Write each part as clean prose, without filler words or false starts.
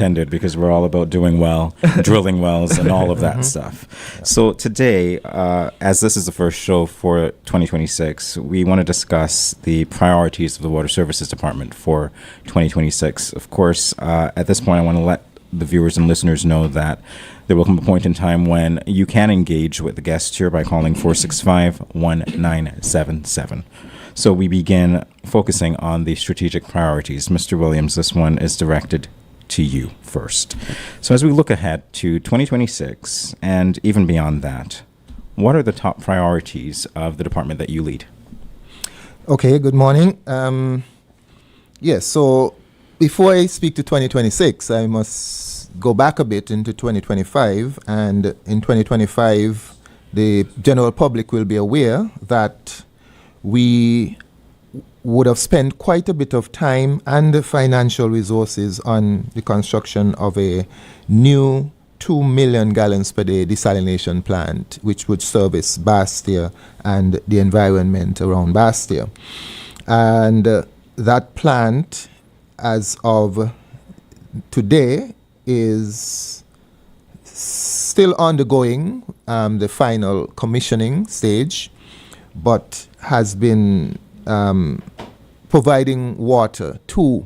intended, because we're all about doing well, drilling wells, and all of that stuff. Yeah. So today, as this is the first show for 2026, we want to discuss the priorities of the Water Services Department for 2026. Of course, at this point, I want to let the viewers and listeners know that there will come a point in time when you can engage with the guests here by calling 465-1977. So we begin focusing on the strategic priorities. Mr. Williams, this one is directed to you first. So as we look ahead to 2026 and even beyond that, what are the top priorities of the department that you lead? Okay, good morning. Yes, so before I speak to 2026, I must go back a bit into 2025. And in 2025, the general public will be aware that we would have spent quite a bit of time and financial resources on the construction of a new 2 million gallons per day desalination plant, which would service Bastia and the environment around Bastia. And that plant, as of today, is still undergoing the final commissioning stage, but has been providing water to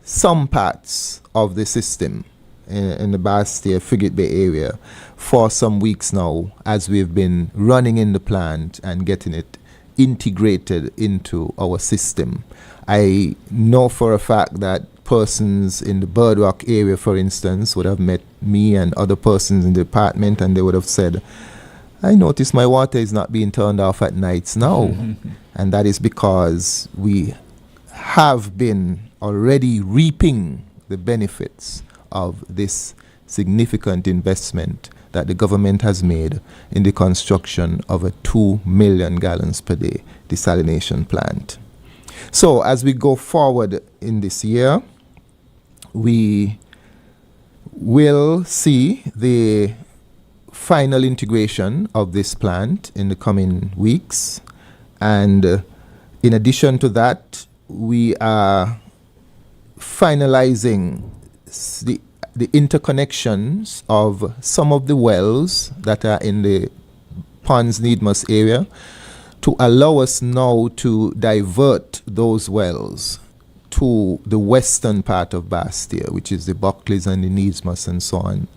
some parts of the system in the Bastia Frigate Bay area for some weeks now, as we've been running in the plant and getting it integrated into our system. I know for a fact that persons in the Bird Rock area, for instance, would have met me and other persons in the department, and they would have said, I notice my water is not being turned off at nights now. And that is because we have been already reaping the benefits of this significant investment that the government has made in the construction of a 2 million gallons per day desalination plant. So as we go forward in this year, we will see the final integration of this plant in the coming weeks. And in addition to that, we are finalizing the interconnections of some of the wells that are in the Ponds Needmus area to allow us now to divert those wells to the western part of Bastia, which is the Buckleys and the Needmus and so on.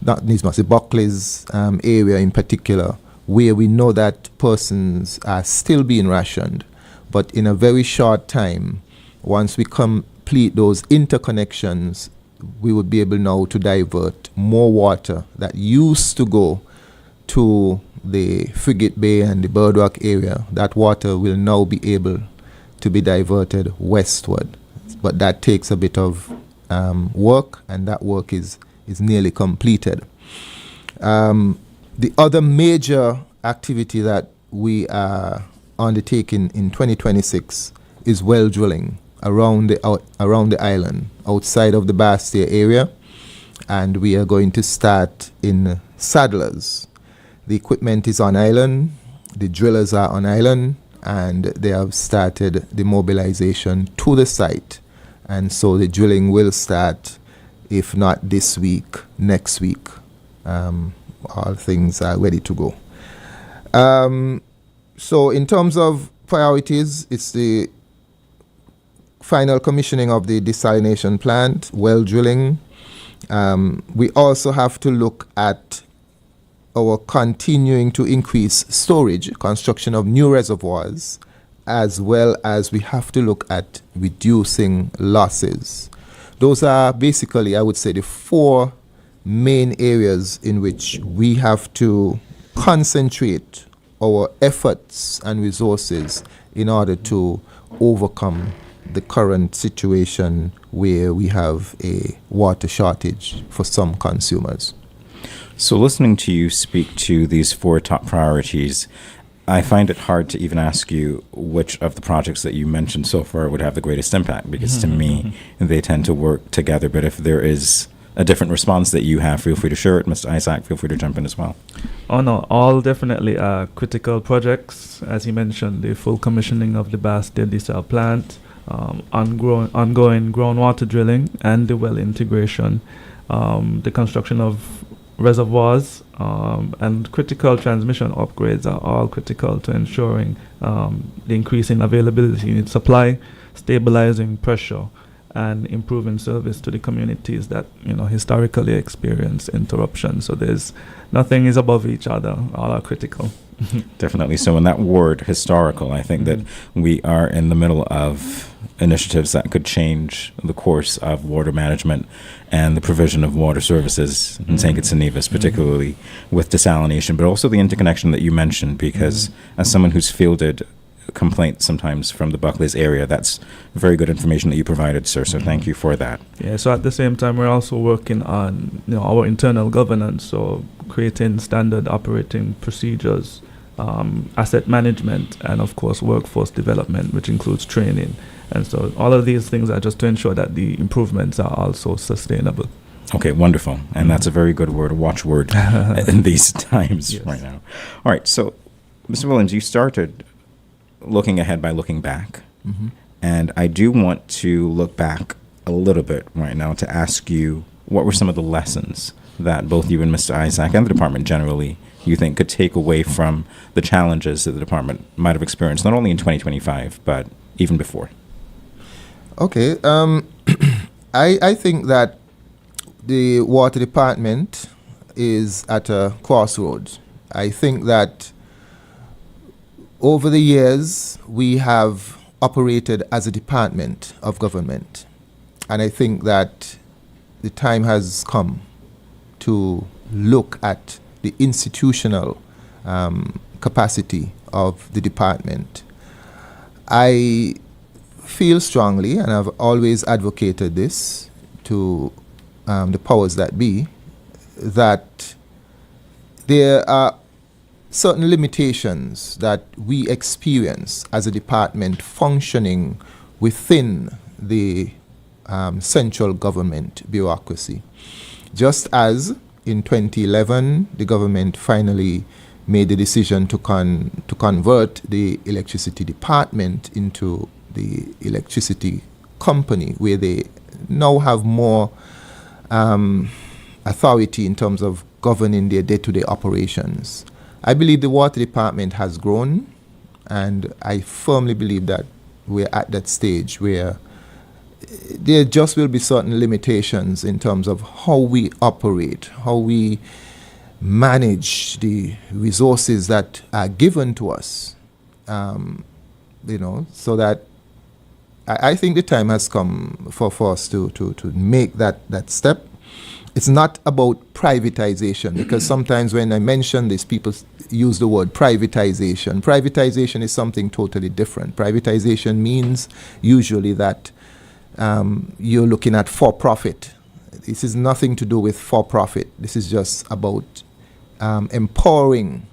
Not Needmus, the Buckleys area in particular, where we know that persons are still being rationed. But in a very short time, once we complete those interconnections, we would be able now to divert more water that used to go to the Frigate Bay and the Bird Rock area. That water will now be able to be diverted westward. But that takes a bit of work, and that work is nearly completed. The other major activity that we are undertaking in 2026 is well drilling around the island, outside of the Bastia area, and we are going to start in Saddlers. The equipment is on island, the drillers are on island, and they have started the mobilization to the site. And so the drilling will start, if not this week, next week. All things are ready to go. So in terms of priorities, it's the final commissioning of the desalination plant, well drilling. We also have to look at our continuing to increase storage, construction of new reservoirs, as well as we have to look at reducing losses. Those are basically, I would say, the four main areas in which we have to concentrate our efforts and resources in order to overcome the current situation where we have a water shortage for some consumers. So listening to you speak to these four top priorities, I find it hard to even ask you which of the projects that you mentioned so far would have the greatest impact, because to me, they tend to work together. But if there is a different response that you have, feel free to share it. Mr. Isaac, feel free to jump in as well. Oh no, all definitely critical projects. As you mentioned, the full commissioning of the Bastia desal plant, ongoing groundwater drilling and the well integration, the construction of reservoirs, and critical transmission upgrades are all critical to ensuring the increasing availability in supply, stabilizing pressure, and improving service to the communities that historically experience interruptions. So nothing is above each other; all are critical. Definitely. So in that word, historical, I think that we are in the middle of initiatives that could change the course of water management and the provision of water services in St. Kitts and Nevis, particularly with desalination, but also the interconnection that you mentioned, because as someone who's fielded complaints sometimes from the Buckley's area, that's very good information that you provided, sir. So thank you for that. Yeah, so at the same time, we're also working on our internal governance, so creating standard operating procedures, asset management, and of course workforce development, which includes training. And so all of these things are just to ensure that the improvements are also sustainable. Okay, wonderful. And that's a very good word, a watchword in these times right now. All right, so Mr. Williams, you started looking ahead by looking back. And I do want to look back a little bit right now to ask you, what were some of the lessons that both you and Mr. Isaac and the department generally you think could take away from the challenges that the department might have experienced, not only in 2025, but even before? Okay. I think that the water department is at a crossroads. I think that over the years, we have operated as a department of government. And I think that the time has come to look at the institutional capacity of the department. I feel strongly, and I've always advocated this to the powers that be, that there are certain limitations that we experience as a department functioning within the central government bureaucracy. Just as in 2011, the government finally made the decision to convert the electricity department into the electricity company, where they now have more authority in terms of governing their day-to-day operations. I believe the water department has grown, and I firmly believe that we're at that stage where there just will be certain limitations in terms of how we operate, how we manage the resources that are given to us, so that I think the time has come for us to make that step. It's not about privatization, because sometimes when I mention this, people use the word privatization. Privatization is something totally different. Privatization means usually that you're looking at for-profit. This is nothing to do with for-profit. This is just about empowering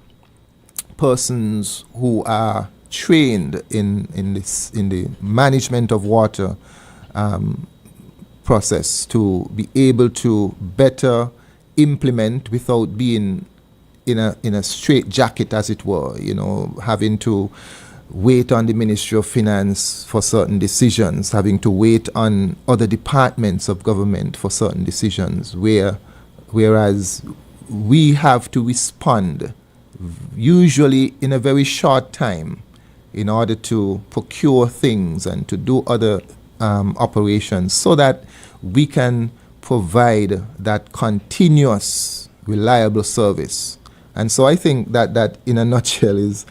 persons who are trained in the management of water process to be able to better implement without being in a straight jacket, as it were, having to wait on the Ministry of Finance for certain decisions, having to wait on other departments of government for certain decisions, whereas we have to respond usually in a very short time in order to procure things and to do other operations, so that we can provide that continuous, reliable service. And so I think that in a nutshell is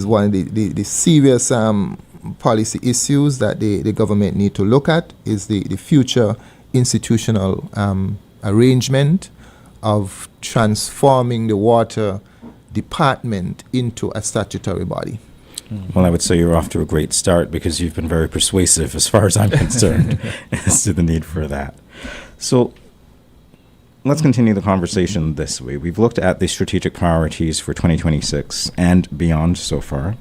one of the serious policy issues that the government need to look at, is the future institutional arrangement of transforming the water department into a statutory body. Well, I would say you're off to a great start, because you've been very persuasive as far as I'm concerned as to the need for that. So let's continue the conversation this way. We've looked at the strategic priorities for 2026 and beyond so far.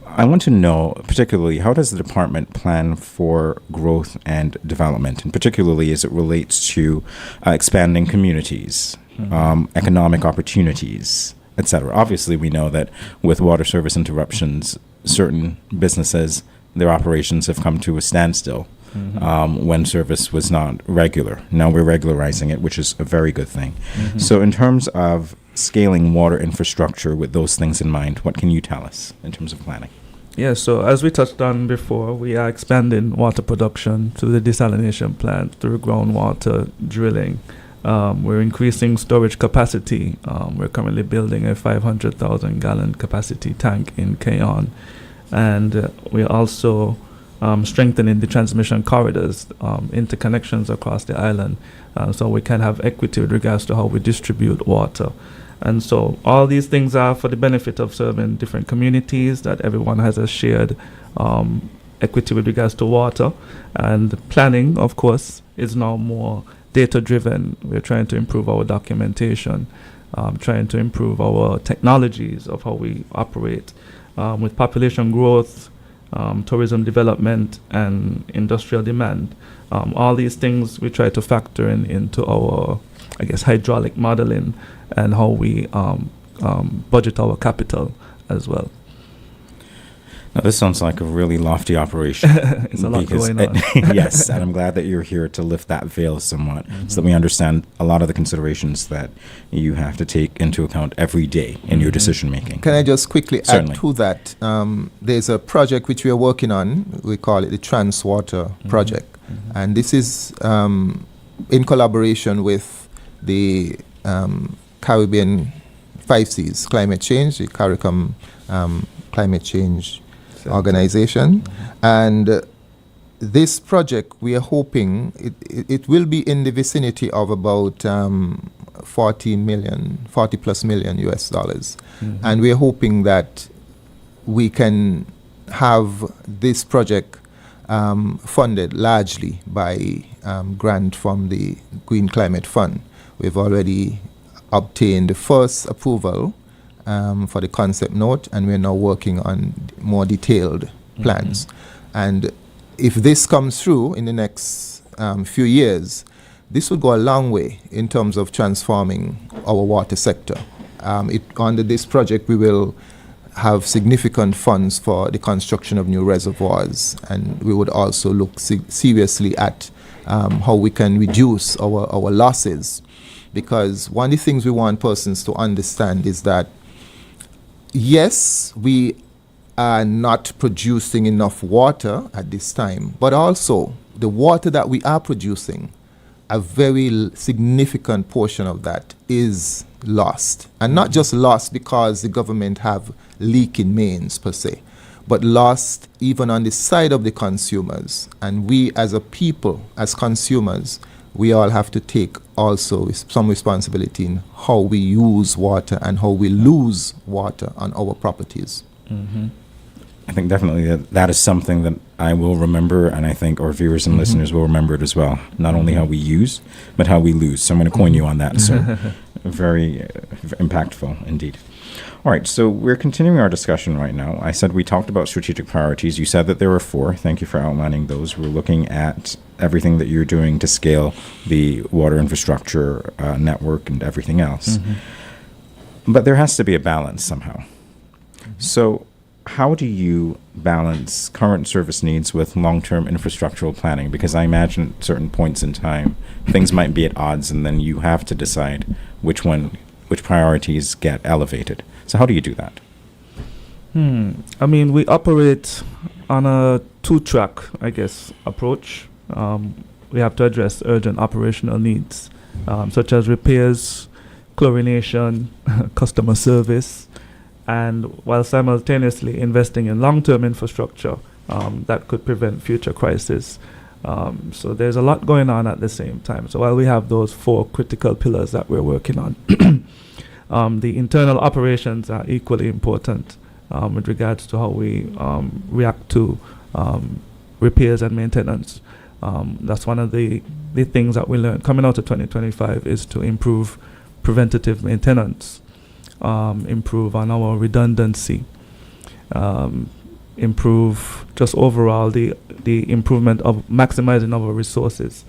I want to know, particularly, how does the department plan for growth and development, and particularly as it relates to expanding communities, economic opportunities, etc. Obviously, we know that with water service interruptions, certain businesses their operations have come to a standstill when service was not regular. Now we're regularizing it, which is a very good thing. So in terms of scaling water infrastructure with those things in mind, what can you tell us in terms of planning? Yeah, so as we touched on before, we are expanding water production through the desalination plant, through groundwater drilling. We're increasing storage capacity. We're currently building a 500,000 gallon capacity tank in Keyon. And we're also strengthening the transmission corridors, interconnections across the island, so we can have equity with regards to how we distribute water. And so all these things are for the benefit of serving different communities, that everyone has a shared equity with regards to water. And planning, of course, is now more data-driven. We're trying to improve our documentation, trying to improve our technologies of how we operate. With population growth, tourism development, and industrial demand, all these things we try to factor into our, hydraulic modeling and how we budget our capital as well. Now, this sounds like a really lofty operation. It's a lot going on. Yes, and I'm glad that you're here to lift that veil somewhat so that we understand a lot of the considerations that you have to take into account every day in your decision making. Can I just quickly Certainly. add to that? There's a project which we are working on. We call it the Transwater Project. And this is in collaboration with the Caribbean 5Cs, Climate Change, the CARICOM Climate Change Organization. And this project, we are hoping it will be in the vicinity of about 40 plus million US dollars. And we are hoping that we can have this project funded largely by grant from the Green Climate Fund. We've already obtained the first approval for the concept note, and we're now working on more detailed plans. And if this comes through in the next few years, this would go a long way in terms of transforming our water sector. Under this project, we will have significant funds for the construction of new reservoirs, and we would also look seriously at how we can reduce our losses. Because one of the things we want persons to understand is that yes, we are not producing enough water at this time, but also the water that we are producing, a very significant portion of that is lost. And not just lost because the government have leaking mains per se, but lost even on the side of the consumers. And we as a people, as consumers, we all have to take also some responsibility in how we use water and how we lose water on our properties. I think definitely that is something that I will remember, and I think our viewers and listeners will remember it as well. Not only how we use, but how we lose. So I'm going to coin you on that, sir. Very impactful indeed. All right, so we're continuing our discussion right now. I said we talked about strategic priorities. You said that there were 4. Thank you for outlining those. We're looking at everything that you're doing to scale the water infrastructure network and everything else. But there has to be a balance somehow. So how do you balance current service needs with long-term infrastructural planning? Because I imagine at certain points in time, things might be at odds, and then you have to decide which priorities get elevated. So how do you do that? I mean, we operate on a 2-track, approach. We have to address urgent operational needs, such as repairs, chlorination, customer service, and while simultaneously investing in long-term infrastructure that could prevent future crises. So there's a lot going on at the same time. So while we have those 4 critical pillars that we're working on, the internal operations are equally important with regards to how we react to repairs and maintenance. That's one of the things that we learned coming out of 2025 is to improve preventative maintenance, improve on our redundancy, improve just overall the improvement of maximizing our resources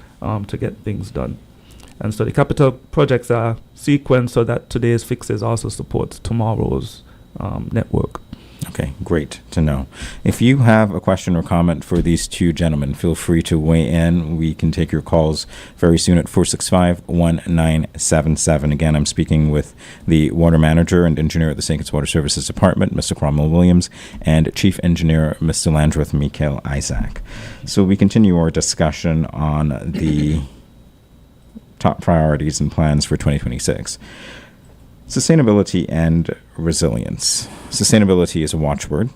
to get things done. And so the capital projects are sequenced so that today's fixes also support tomorrow's network. Okay, great to know. If you have a question or comment for these two gentlemen, feel free to weigh in. We can take your calls very soon at 465-1977. Again, I'm speaking with the water manager and engineer at the St. Kitts Water Services Department, Mr. Cromwell Williams, and chief engineer, Mr. Landreth Mikael Isaac. So we continue our discussion on the top priorities and plans for 2026. Sustainability and resilience. Sustainability is a watchword.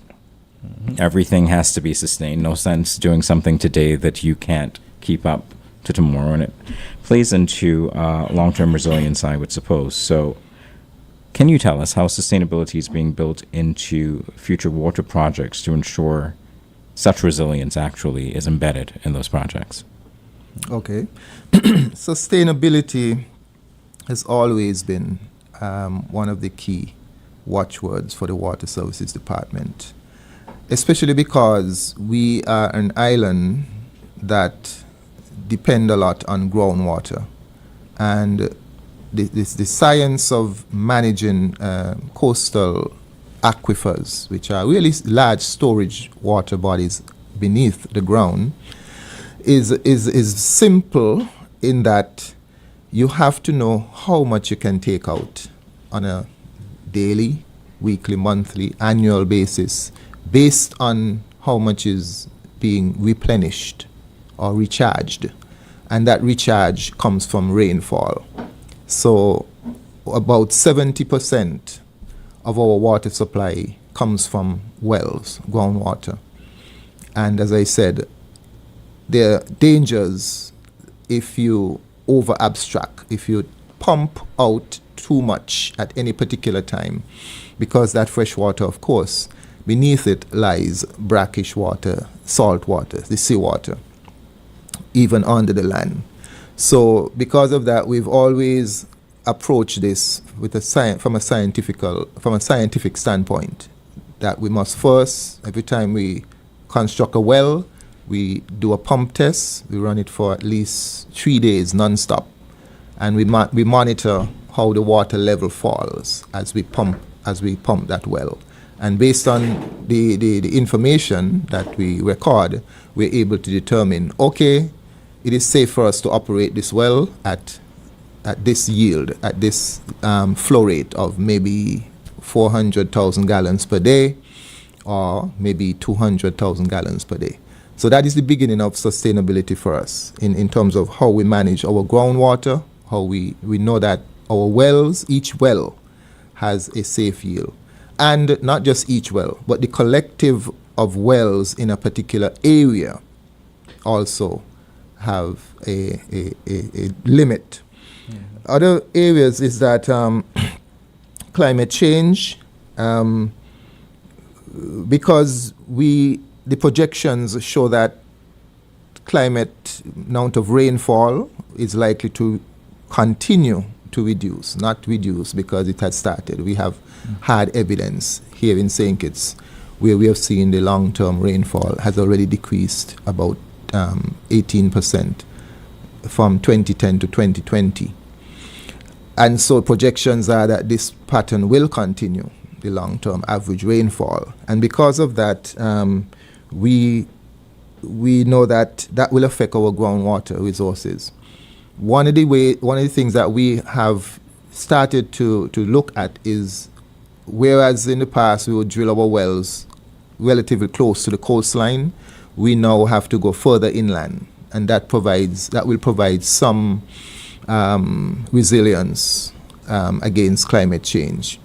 Everything has to be sustained. No sense doing something today that you can't keep up to tomorrow. And it plays into long-term resilience, I would suppose. So can you tell us how sustainability is being built into future water projects to ensure such resilience actually is embedded in those projects? Okay. Sustainability has always been one of the key watchwords for the Water Services Department, especially because we are an island that depend a lot on groundwater. And the science of managing coastal aquifers, which are really large storage water bodies beneath the ground, is simple in that you have to know how much you can take out on a daily, weekly, monthly, annual basis based on how much is being replenished or recharged. And that recharge comes from rainfall. So about 70% of our water supply comes from wells, groundwater. And as I said, there are dangers if you over abstract, if you pump out too much at any particular time, because that fresh water, of course, beneath it lies brackish water, salt water, the seawater, even under the land. So because of that, we've always approached this with from a scientific standpoint, that we must first, every time we construct a well, we do a pump test. We run it for at least 3 days non-stop, and we monitor how the water level falls as we pump that well. And based on the information that we record, we're able to determine, okay, it is safe for us to operate this well at this yield, at this flow rate of maybe 400,000 gallons per day, or maybe 200,000 gallons per day. So that is the beginning of sustainability for us in terms of how we manage our groundwater, how we know that our wells, each well has a safe yield. And not just each well, but the collective of wells in a particular area also have a limit. Other areas is that climate change, because the projections show that climate amount of rainfall is likely to continue to reduce, not reduce because it has started. We have had evidence here in St. Kitts where we have seen the long-term rainfall has already decreased about 18% from 2010 to 2020. And so projections are that this pattern will continue, the long-term average rainfall. And because of that, we know that will affect our groundwater resources. One of the things that we have started to look at is, whereas in the past we would drill our wells relatively close to the coastline, we now have to go further inland, and that will provide some resilience against climate change.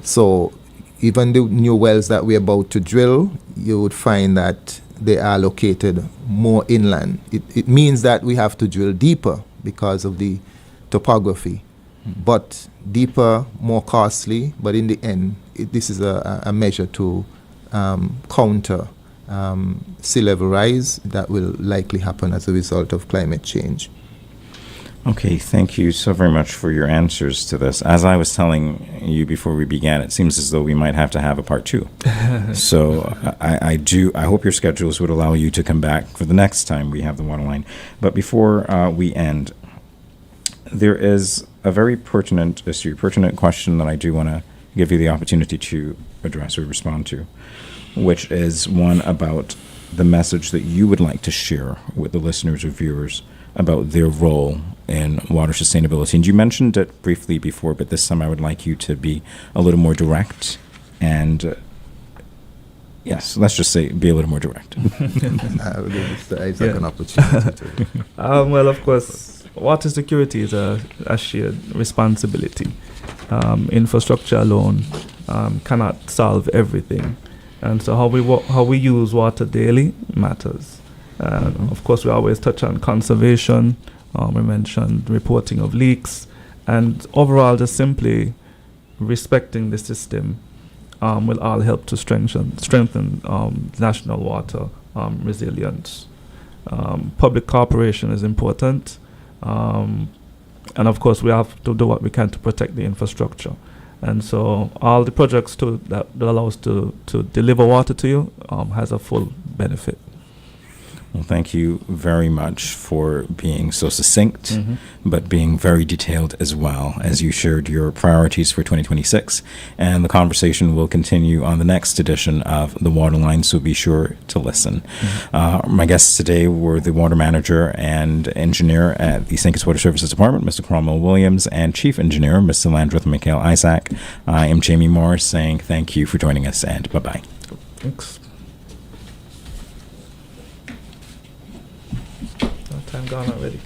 So even the new wells that we're about to drill, you would find that they are located more inland. It means that we have to drill deeper because of the topography, but deeper, more costly. But in the end, this is a measure to counter sea level rise that will likely happen as a result of climate change. Okay, thank you so very much for your answers to this. As I was telling you before we began, it seems as though we might have to have a part two. So I hope your schedules would allow you to come back for the next time we have the waterline. But before we end, there is a very pertinent question that I do want to give you the opportunity to address or respond to, which is one about the message that you would like to share with the listeners or viewers about their role in water sustainability. And you mentioned it briefly before, but this time I would like you to be a little more direct and yes, let's just say be a little more direct. I will give Mr. Isaac an opportunity to. Well, of course, water security is a shared responsibility. Infrastructure alone cannot solve everything, and so how we use water daily matters. Of course, we always touch on conservation. We mentioned reporting of leaks, and overall, just simply respecting the system will all help to strengthen national water resilience. Public cooperation is important, and of course, we have to do what we can to protect the infrastructure. And so, all the projects that allow us to deliver water to you has a full benefit. Well, thank you very much for being so succinct, but being very detailed as well, as you shared your priorities for 2026. And the conversation will continue on the next edition of The Waterline, so be sure to listen. My guests today were the water manager and engineer at the St. Kitts Water Services Department, Mr. Cromwell Williams, and chief engineer, Mr. Landreth Michael Isaac. I am Jamie Morris saying thank you for joining us, and bye-bye. Thanks. Time gone already.